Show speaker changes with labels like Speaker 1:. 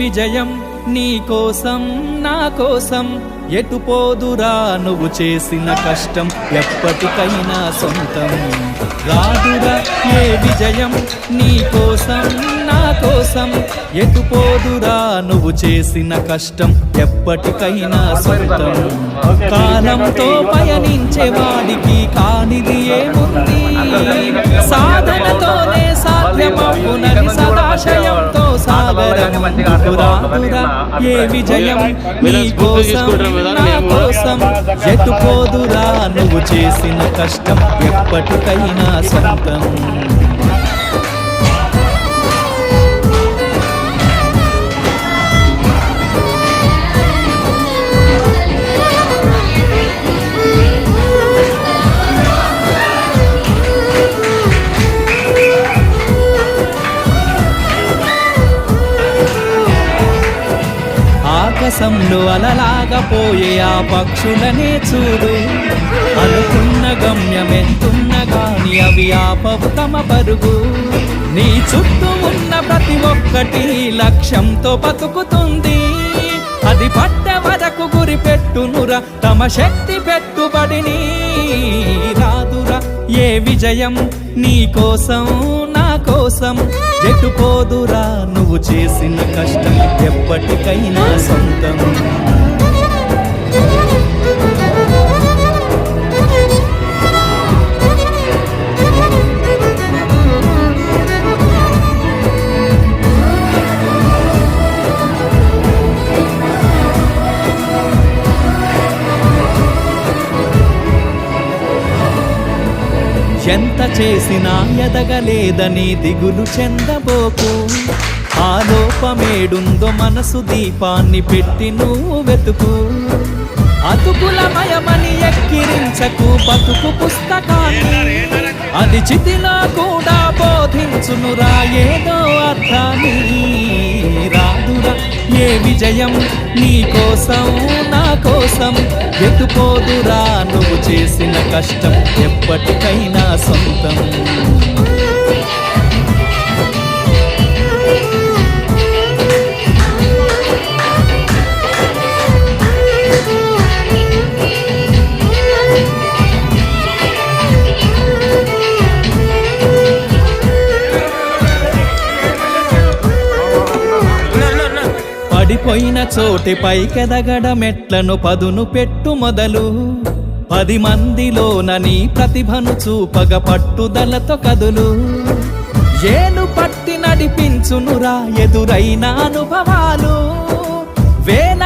Speaker 1: విజయం నీ కోసం నా కోసం ఎటు పోదురా నువ్వు చేసిన కష్టం ఎప్పటికైనా సొంతం రాదురా ఏ విజయం నీ కోసం నా కోసం ఎటు పోదురా నువ్వు చేసిన కష్టం ఎప్పటికైనా సొంతం కాలంతో పయనించే వాడికి కానిది ఏముంది సాధనతోనే సాధ్యమవునది సదాశయంతో సాగరమురా ఏ విజయం నీ కోసం నా కోసం ఎటు పోదురా నువ్వు చేసిన కష్టం ఎప్పటికైనా సొంతం ఆకాశంలో అలలాగా పోయే ఆ పక్షులనే చూడు అనుకున్న గమ్యమెంతున్న గాని అవి ఆపవు తమ పరుగు నీ చుట్టూ ఉన్న ప్రతి ఒక్కటి లక్ష్యంతో బతుకుతుంది అది పట్ట వరకు గురి పెట్టునురా తమ శక్తి పెట్టుబడిని రాదురా ఏ విజయం నీ కోసం నా కోసం ఎటు పోదురా నువ్వు చేసిన కష్టం ఎప్పటికైనా సొంతం ఎంత చేసినా ఎదగలేదని దిగులు చెందబోకు ఆ లోపమేడుందో మనసు దీపాన్ని పెట్టి నువ్వు వెతుకు అతుకులమయమని ఎక్కిరించకు బతుకు పుస్తకాన్ని అది చితిలో కూడా బోధించునురా ఏదో అర్థాన్ని రాదురా ఏ విజయం నీ కోసం నా కోసం ఎటు పోదురా నువ్వు చేసిన కష్టం ఎప్పటికైనా సొంతం పడిపోయిన చోటి పైకెదగడ మెట్లను పదును పెట్టు మొదలు 10 మందిలోన నీ ప్రతిభను చూపగ పట్టుదలతో కదులు ఏలు పట్టి నడిపించునురా ఎదురైన అనుభవాలు వేల